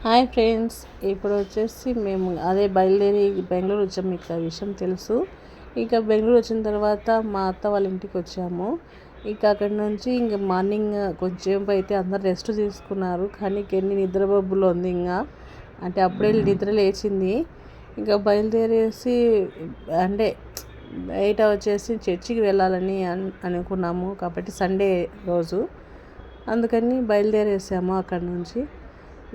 Hi friends, ఇప్పుడు వచ్చేసి మేము అదే బయలుదేరి బెంగళూరు వచ్చాము. మీకు ఆ విషయం తెలుసు. ఇక బెంగళూరు వచ్చిన తర్వాత మా అత్త వాళ్ళ ఇంటికి వచ్చాము. ఇక అక్కడి నుంచి ఇంక మార్నింగ్ కొంచెం అయితే అందరు రెస్ట్ తీసుకున్నారు. కానీ కెన్ని నిద్రబొబ్బులో ఉంది. అంటే అప్పుడే నిద్ర లేచింది. ఇంకా బయలుదేరేసి అంటే బయట వచ్చేసి చర్చికి వెళ్ళాలని అనుకున్నాము. కాబట్టి సండే రోజు అందుకని బయలుదేరేసాము అక్కడి నుంచి.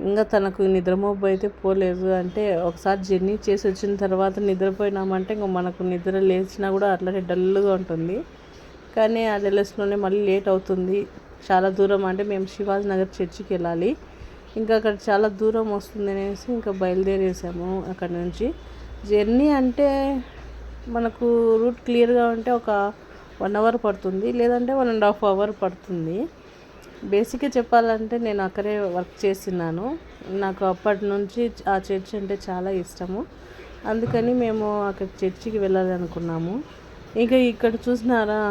ఇంకా తనకు నిద్రమబ్బు అయితే పోలేదు. అంటే ఒకసారి జర్నీ చేసి వచ్చిన తర్వాత నిద్రపోయినామంటే ఇంకా మనకు నిద్ర లేచినా కూడా అట్లనే డల్గా ఉంటుంది. కానీ ఆ డల్నెస్లోనే మళ్ళీ లేట్ అవుతుంది. చాలా దూరం, అంటే మేము శివాజీ నగర్ చర్చికి వెళ్ళాలి. ఇంకా అక్కడ చాలా దూరం వస్తుంది అనేసి ఇంకా బయలుదేరేసాము. అక్కడ నుంచి జర్నీ అంటే మనకు రూట్ క్లియర్గా ఉంటే ఒక 1 అవర్ పడుతుంది, లేదంటే 1.5 అవర్ పడుతుంది. బేసిక్గా చెప్పాలంటే నేను అక్కడే వర్క్ చేస్తున్నాను. నాకు అప్పటి నుంచి ఆ చర్చ్ అంటే చాలా ఇష్టము. అందుకని మేము అక్కడ చర్చికి వెళ్ళాలి అనుకున్నాము. ఇంకా ఇక్కడ చూసినారా,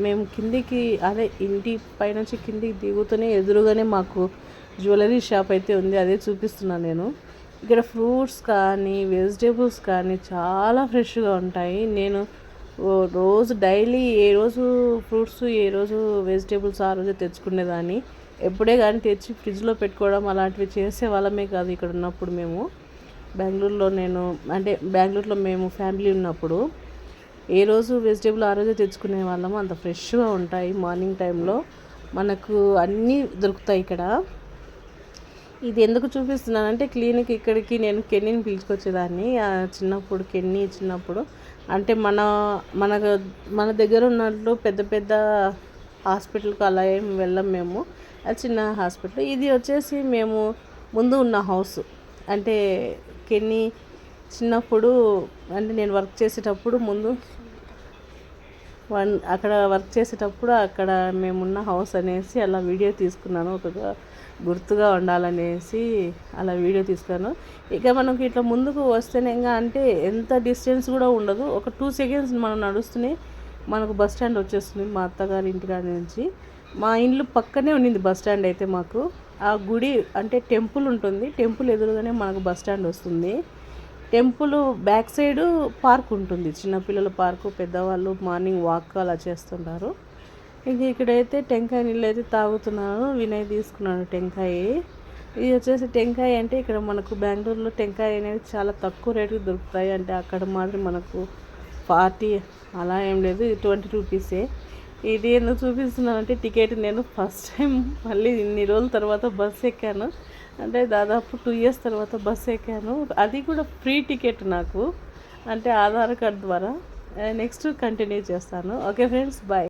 మేము కిందికి అదే ఇంటి పైనుంచి కిందికి దిగుతూనే ఎదురుగానే మాకు జ్యువెలరీ షాప్ అయితే ఉంది. అదే చూపిస్తున్నాను నేను. ఇక్కడ ఫ్రూట్స్ కానీ వెజిటేబుల్స్ కానీ చాలా ఫ్రెష్గా ఉంటాయి. నేను రోజు డైలీ ఏ రోజు ఫ్రూట్స్ ఏ రోజు వెజిటేబుల్స్ ఆ రోజు తెచ్చుకునేదాన్ని. ఎప్పుడే కానీ తెచ్చి ఫ్రిడ్జ్లో పెట్టుకోవడం అలాంటివి చేసే వాళ్ళమే కాదు. ఇక్కడ ఉన్నప్పుడు మేము బెంగళూరులో మేము ఫ్యామిలీ ఉన్నప్పుడు ఏ రోజు వెజిటేబుల్ ఆ రోజే తెచ్చుకునే వాళ్ళము. అంత ఫ్రెష్గా ఉంటాయి. మార్నింగ్ టైంలో మనకు అన్నీ దొరుకుతాయి ఇక్కడ. ఇది ఎందుకు చూపిస్తున్నానంటే క్లినిక్ ఇక్కడికి నేను కెన్నీని పిలుచుకొచ్చేదాన్ని చిన్నప్పుడు. అంటే మన దగ్గర ఉన్నట్లు పెద్ద పెద్ద హాస్పిటల్కి అలా ఏం వెళ్ళం మేము. అది చిన్న హాస్పిటల్. ఇది వచ్చేసి మేము ముందు ఉన్న హౌస్. అంటే కెన్నీ చిన్నప్పుడు, అంటే నేను వర్క్ చేసేటప్పుడు అక్కడ మేమున్న హౌస్ అనేసి అలా వీడియో తీసుకున్నాను. ఒక గుర్తుగా ఉండాలనేసి అలా వీడియో తీసుకున్నాను. ఇక మనకి ఇట్లా ముందుకు వస్తేనే అంటే ఎంత డిస్టెన్స్ కూడా ఉండదు. ఒక 2 సెకండ్స్ మనం నడుస్తూనే మనకు బస్ స్టాండ్ వచ్చేస్తుంది. మా అత్తగారి ఇంటికాడ నుంచి మా ఇల్లు పక్కనే ఉండింది బస్ స్టాండ్ అయితే. మాకు ఆ గుడి అంటే టెంపుల్ ఉంటుంది. టెంపుల్ ఎదురుగానే మనకు బస్ స్టాండ్ వస్తుంది. టెంపుల్ బ్యాక్ సైడు పార్క్ ఉంటుంది. చిన్నపిల్లల పార్కు, పెద్దవాళ్ళు మార్నింగ్ వాక్ అలా చేస్తుంటారు. ఇంక ఇక్కడైతే టెంకాయ నీళ్ళు అయితే తాగుతున్నాను. వినయ్ తీసుకున్నాను టెంకాయ. ఇది వచ్చేసి టెంకాయ అంటే ఇక్కడ మనకు బెంగళూరులో టెంకాయ అనేది చాలా తక్కువ రేటుకి దొరుకుతాయి. అంటే అక్కడ మాత్రం మనకు 40 అలా ఏం లేదు, 20 రూపీసే. ఇది ఎందుకు చూపిస్తున్నానంటే టికెట్ నేను ఫస్ట్ టైం మళ్ళీ ఇన్ని రోజుల తర్వాత బస్సు ఎక్కాను. అంటే దాదాపు 2 ఇయర్స్ తర్వాత బస్సు ఎక్కాను. అది కూడా ఫ్రీ టికెట్ నాకు, అంటే ఆధార్ కార్డ్ ద్వారా. నెక్స్ట్ కంటిన్యూ చేస్తాను. Okay friends, bye.